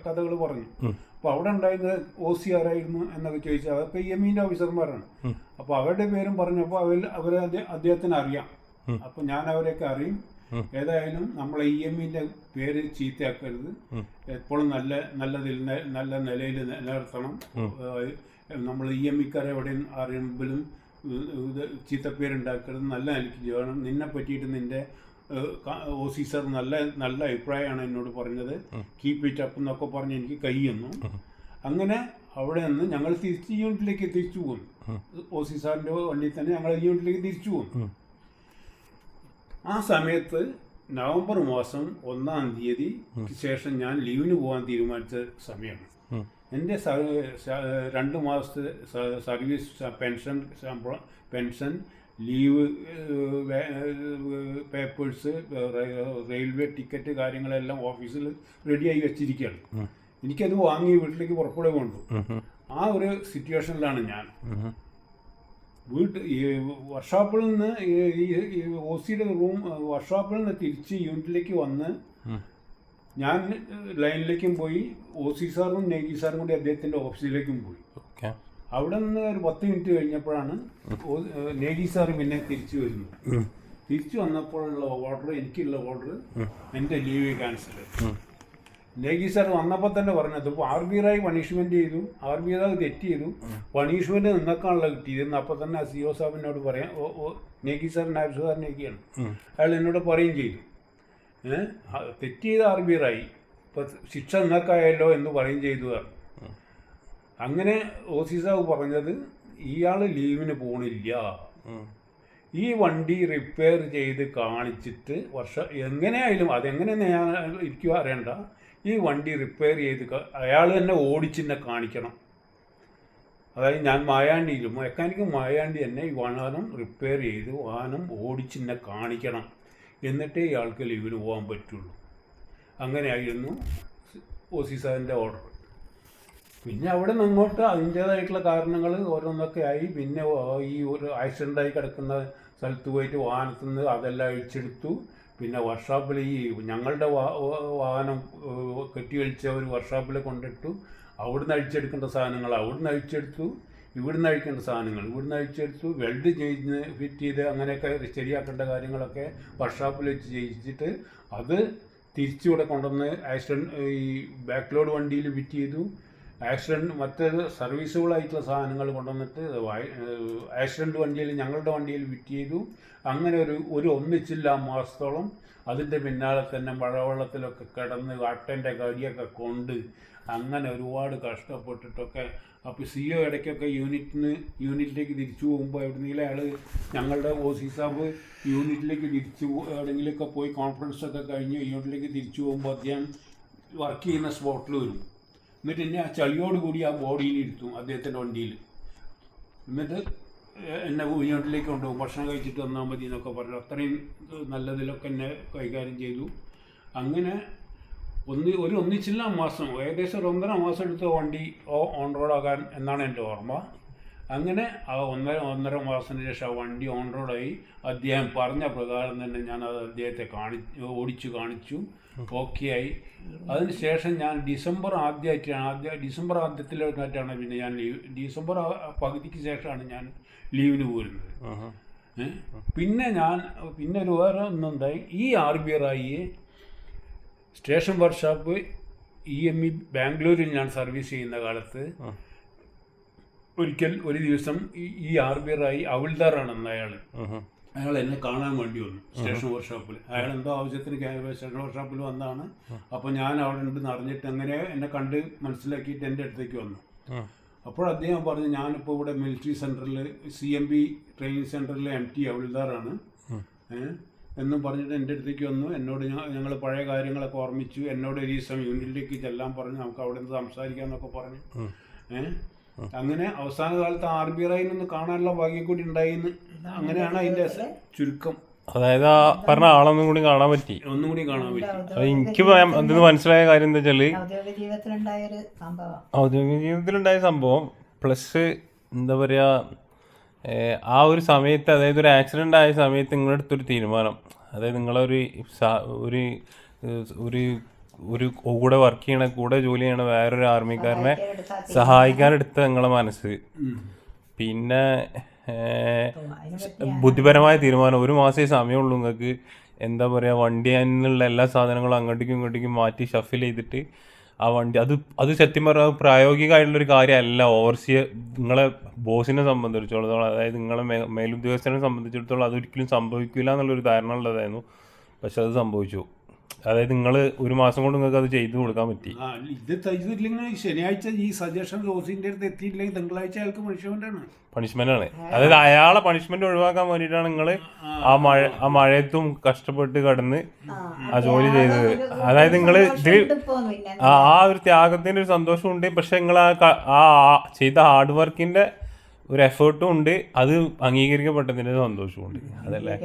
കഥകൾ പറഞ്ഞു. അപ്പോൾ അവിടെ ഉണ്ടായിരുന്ന OC ആരായിരുന്നു എന്നൊക്കെ ചോദിച്ചാൽ അതൊക്കെ EMEന്റെ ഓഫീസർമാരാണ്. അപ്പോൾ അവരുടെ പേരും പറഞ്ഞപ്പോൾ അവരെ അദ്ദേഹത്തിന് അറിയാം. അപ്പോൾ ഞാൻ അവരെയൊക്കെ അറിയും. ഏതായാലും നമ്മളെ EMEന്റെ പേര് ചീത്തയാക്കരുത്, എപ്പോഴും നല്ല നിലയിൽ നിലനിർത്തണം. നമ്മൾ EMEക്കാരെ എവിടെയും അറിയുമ്പോഴും ചീത്തപ്പേരുണ്ടാക്കരുത്, നല്ല നിലയ്ക്ക് ചെയ്യണം. നിന്നെ പറ്റിയിട്ട് നിന്റെ OC സാർ നല്ല അഭിപ്രായമാണ് എന്നോട് പറഞ്ഞത്, കീപ്പ് ഇറ്റ് അപ്പ് എന്നൊക്കെ പറഞ്ഞ് എനിക്ക് കയ്യൊന്നു. അങ്ങനെ അവിടെ നിന്ന് ഞങ്ങൾ തിരിച്ച് യൂണിറ്റിലേക്ക് തിരിച്ചു പോകും. OC സാറിൻ്റെ വണ്ടിയിൽ തന്നെ ഞങ്ങൾ യൂണിറ്റിലേക്ക് തിരിച്ചു പോകും. ആ സമയത്ത് നവംബർ മാസം 1-ാം തീയതിക്ക് ശേഷം ഞാൻ ലീവിന് പോകാൻ തീരുമാനിച്ച സമയമാണ്. എൻ്റെ 2 മാസത്തെ service pension leave papers railway ticket കാര്യങ്ങളെല്ലാം ഓഫീസിൽ റെഡിയായി വെച്ചിരിക്കുകയാണ്. എനിക്കത് വാങ്ങി വീട്ടിലേക്ക് പുറപ്പെടുകയുണ്ടു. ആ ഒരു സിറ്റുവേഷനിലാണ് ഞാൻ. ഈ വർക്ക്ഷോപ്പിൽ നിന്ന് ഈ OCയുടെ വർക്ക്ഷോപ്പിൽ നിന്ന് തിരിച്ച് യൂണിറ്റിലേക്ക് വന്ന് ഞാൻ ലൈനിലേക്കും പോയി. OC സാറും നേഗി സാറും കൂടി അദ്ദേഹത്തിൻ്റെ ഓഫീസിലേക്കും പോയി. അവിടെ നിന്ന് ഒരു 10 മിനിറ്റ് കഴിഞ്ഞപ്പോഴാണ് നേഗി സാറ് പിന്നെ തിരിച്ചു വരുന്നത്. തിരിച്ചു വന്നപ്പോഴുള്ള എനിക്കുള്ള ഓർഡർ എൻ്റെ ലീവ് ക്യാൻസൽ. നേഗി സാർ വന്നപ്പോൾ തന്നെ പറഞ്ഞത് ഇപ്പോൾ RB റായി പണിഷ്മെന്റ് ചെയ്തു, RB റായി തെറ്റ് ചെയ്തു, പണിഷ്മെന്റ് നിന്നേക്കാണല്ലോ കിട്ടിയത്. അപ്പോൾ തന്നെ CO സാഹിബിനോട് പറയാം, നേഗി സാർ നായബ് സാർ നേഗിയാണ്, അയാൾ എന്നോട് പറയുകയും ചെയ്തു, തെറ്റ് ചെയ്ത RB റായി, ഇപ്പം ശിക്ഷ നിന്നേക്കായല്ലോ എന്ന് പറയുകയും ചെയ്തു. അങ്ങനെ OC സാഹിബ് പറഞ്ഞത് ഇയാൾ ലീവിന് പോണില്ല, ഈ വണ്ടി റിപ്പയർ ചെയ്ത് കാണിച്ചിട്ട് എങ്ങനെയായാലും അതെങ്ങനെയെന്ന് ഞാൻ എനിക്ക് അറിയണ്ട, ഈ വണ്ടി റിപ്പയർ ചെയ്ത് അയാൾ തന്നെ ഓടിച്ചിന്നെ കാണിക്കണം. അതായത് ഞാൻ മായാണ്ടിയിലും മെക്കാനിക്ക് മായാണ്ടി തന്നെ ഈ വാഹനം റിപ്പയർ ചെയ്ത് വാഹനം ഓടിച്ചിന്നെ കാണിക്കണം, എന്നിട്ടേ ഇയാൾക്ക് ലീവിന് പോകാൻ പറ്റുള്ളൂ. അങ്ങനെയായിരുന്നു OC സാറിൻ്റെ ഓർഡർ. പിന്നെ അവിടെ നിന്നങ്ങോട്ട് അതിൻ്റേതായിട്ടുള്ള കാരണങ്ങൾ ഓരോന്നൊക്കെ ആയി. പിന്നെ ഈ ഒരു ആക്സിഡൻ്റായി കിടക്കുന്ന സ്ഥലത്ത് പോയിട്ട് വാഹനത്തിൽ നിന്ന് അതെല്ലാം അഴിച്ചെടുത്തു. പിന്നെ വർക്ക്ഷോപ്പിൽ ഈ ഞങ്ങളുടെ വാഹനം കെട്ടിവലിച്ച ഒരു വർക്ക്ഷോപ്പിൽ കൊണ്ടിട്ടു. അവിടുന്ന് അഴിച്ചെടുക്കേണ്ട സാധനങ്ങൾ അവിടുന്ന് അഴിച്ചെടുത്തു, ഇവിടുന്ന് അഴിക്കേണ്ട സാധനങ്ങൾ ഇവിടുന്ന് അഴിച്ചെടുത്തു. വെൽഡ് ചെയ്ത് ഫിറ്റ് ചെയ്ത് അങ്ങനെയൊക്കെ ശരിയാക്കേണ്ട കാര്യങ്ങളൊക്കെ വർക്ക്ഷോപ്പിൽ വെച്ച് ചെയ്യിച്ചിട്ട് അത് തിരിച്ചിവിടെ കൊണ്ടുവന്ന് ഈ ബാക്ക്ലോഡ് വണ്ടിയിൽ ഫിറ്റ് ചെയ്തു. മറ്റേത് സർവീസുകളായിട്ടുള്ള സാധനങ്ങൾ കൊണ്ടുവന്നിട്ട് ആക്സിഡൻറ്റ് വണ്ടിയിൽ ഞങ്ങളുടെ വണ്ടിയിൽ ഫിറ്റ് ചെയ്തു. അങ്ങനെ ഒരു ഒന്നിച്ചില്ല മാസത്തോളം അതിൻ്റെ പിന്നാലെ തന്നെ മഴവെള്ളത്തിലൊക്കെ കിടന്ന് അട്ടൻ്റെ കടിയൊക്കെ കൊണ്ട് അങ്ങനെ ഒരുപാട് കഷ്ടപ്പെട്ടിട്ടൊക്കെ. അപ്പോൾ CO ഇടയ്ക്കൊക്കെ യൂണിറ്റിലേക്ക് തിരിച്ചു പോകുമ്പോൾ എവിടെയെങ്കിലും അയാൾ ഞങ്ങളുടെ OC സാബ് യൂണിറ്റിലേക്ക് എവിടെയെങ്കിലുമൊക്കെ പോയി കോൺഫറൻസൊക്കെ കഴിഞ്ഞ് യൂണിറ്റിലേക്ക് തിരിച്ചു പോകുമ്പോൾ അദ്ദേഹം വർക്ക് ചെയ്യുന്ന സ്പോട്ടിൽ വരും. എന്നിട്ട് എന്നെ ആ ചളിയോടുകൂടി ആ ബോഡിയിൽ ഇരുത്തും അദ്ദേഹത്തിൻ്റെ വണ്ടിയിൽ. എന്നിട്ട് എന്നെ യൂണിറ്റിലേക്ക് കൊണ്ടുപോകും, ഭക്ഷണം കഴിച്ചിട്ട് വന്നാൽ മതി എന്നൊക്കെ പറഞ്ഞു. അത്രയും നല്ലതിലൊക്കെ എന്നെ കൈകാര്യം ചെയ്തു. അങ്ങനെ ഒന്നിച്ചില്ല മാസം, ഏകദേശം 1.5 മാസം എടുത്ത വണ്ടി ഓൺ റോഡാകാൻ എന്നാണ് എൻ്റെ ഓർമ്മ. അങ്ങനെ ആ 1.5 മാസത്തിന് ശേഷം ആ വണ്ടി ഓൺ റോഡായി. അദ്ദേഹം പറഞ്ഞ പ്രകാരം തന്നെ ഞാൻ അത് അദ്ദേഹത്തെ ഓടിച്ചു കാണിച്ചു, ഓക്കെ ആയി. അതിന് ശേഷം ഞാൻ ഡിസംബർ ആദ്യത്തിലായിട്ടാണ് പിന്നെ ഞാൻ ഡിസംബർ പകുതിക്ക് ശേഷമാണ് ഞാൻ ലീവിന് പോരുന്നത്. പിന്നെ ഒരു വേറെ ഒന്നുണ്ടായി. ഈ RB റായിയെ സ്റ്റേഷൻ വർക്ക്ഷോപ്പ് EME ബാംഗ്ലൂരിൽ ഞാൻ സർവീസ് ചെയ്യുന്ന കാലത്ത് ഒരു ദിവസം ഈ RB റായി അവൾദാറാണെന്ന് അയാൾ എന്നെ കാണാൻ വേണ്ടി വന്നു സ്റ്റേഷൻ വർക്ക്ഷോപ്പിൽ. അയാൾ എന്തോ ആവശ്യത്തിന് സ്റ്റേഷൻ വർക്ക്ഷോപ്പിൽ വന്നതാണ്. അപ്പോൾ ഞാൻ അവിടെ ഉണ്ടെന്ന് അറിഞ്ഞിട്ട് അങ്ങനെ എന്നെ കണ്ട് മനസ്സിലാക്കിയിട്ട് എൻ്റെ അടുത്തേക്ക് വന്നു. അപ്പോൾ അദ്ദേഹം പറഞ്ഞു, ഞാനിപ്പോൾ ഇവിടെ മിലിറ്ററി സെൻറ്ററിൽ CMB ട്രെയിനിങ് സെൻറ്ററിൽ MT അവൾദാറാണ് എന്നും പറഞ്ഞിട്ട് എൻ്റെ അടുത്തേക്ക് വന്നു. എന്നോട് ഞങ്ങൾ പഴയ കാര്യങ്ങളൊക്കെ ഓർമ്മിച്ചു. എന്നോട് ഒരു ദിവസം യൂണിറ്റിലേക്ക് ചെല്ലാൻ പറഞ്ഞു, നമുക്ക് അവിടെ നിന്ന് സംസാരിക്കാമെന്നൊക്കെ പറഞ്ഞു. അങ്ങനെ അവസാന കാലത്ത് RB റായിൽ നിന്ന് കാണാനുള്ള ഭാഗ്യം കൂടി ഉണ്ടായിന്ന്. അങ്ങനെയാണ് അതിൻ്റെ ചുരുക്കം. അതായത് ആ പറഞ്ഞ ആളൊന്നും കൂടി കാണാൻ പറ്റി. എനിക്ക് എന്തെന്ന് മനസ്സിലായ കാര്യം എന്താ വെച്ചാല് ഔദ്യോഗിക ജീവിതത്തിലുണ്ടായ സംഭവം പ്ലസ് എന്താ പറയാ, ആ ഒരു സമയത്ത്, അതായത് ഒരു ആക്സിഡന്റ് ആയ സമയത്ത് നിങ്ങളെടുത്തൊരു തീരുമാനം, അതായത് നിങ്ങളൊരു ഒരു ഒരു കൂടെ വർക്ക് ചെയ്യണ കൂടെ ജോലി ചെയ്യണ വേറൊരു ആർമിക്കാരനെ സഹായിക്കാനെടുത്ത നിങ്ങളെ മനസ്സ്. പിന്നെ ബുദ്ധിപരമായ തീരുമാനം, 1 മാസമേ സമയമുള്ളൂ നിങ്ങൾക്ക്, എന്താ പറയുക, വണ്ടി അതിനുള്ള എല്ലാ സാധനങ്ങളും അങ്ങോട്ടേക്കും ഇങ്ങോട്ടേക്കും മാറ്റി ഷഫിൽ ചെയ്തിട്ട് ആ വണ്ടി അത് സത്യം പറഞ്ഞാൽ പ്രായോഗികമായിട്ടുള്ളൊരു കാര്യമല്ല. ഓവർസിയർ നിങ്ങളെ ബോസിനെ സംബന്ധിച്ചിടത്തോളം, അതായത് നിങ്ങളെ മേലുദ്യോഗസ്ഥനെ സംബന്ധിച്ചിടത്തോളം അതൊരിക്കലും സംഭവിക്കില്ല എന്നുള്ളൊരു ധാരണ ഉള്ളതായിരുന്നു. പക്ഷെ അത് സംഭവിച്ചു. അതായത് നിങ്ങൾ 1 മാസം കൊണ്ട് നിങ്ങൾക്ക് അത് ചെയ്തു കൊടുക്കാൻ പറ്റി. ഇത് ചെയ്തില്ലെങ്കിൽ ശനിയാഴ്ച ഈ സജഷൻ ഓസിന്റെ അടുത്ത് എത്തിയില്ലെങ്കിൽ തിങ്കളാഴ്ച അയാൾക്ക് പണിഷ്മെന്റ് ആണ്. അതായത് അയാളെ പണിഷ്മെന്റ് ഒഴിവാക്കാൻ വേണ്ടിയിട്ടാണ് നിങ്ങൾ ആ മഴയത്തും കഷ്ടപ്പെട്ട് കടന്ന് ആ ജോലി ചെയ്തത്. അതായത് നിങ്ങൾ ഇതിൽ ആ ഒരു ത്യാഗത്തിന്റെ ഒരു സന്തോഷമുണ്ട്. പക്ഷെ നിങ്ങൾ ആ ചെയ്ത ഹാർഡ് വർക്കിന്റെ ഒരു എഫേർട്ടും ഉണ്ട്, അത് അംഗീകരിക്കപ്പെട്ടതിന്റെ സന്തോഷവും ഉണ്ട്. അതല്ലേ?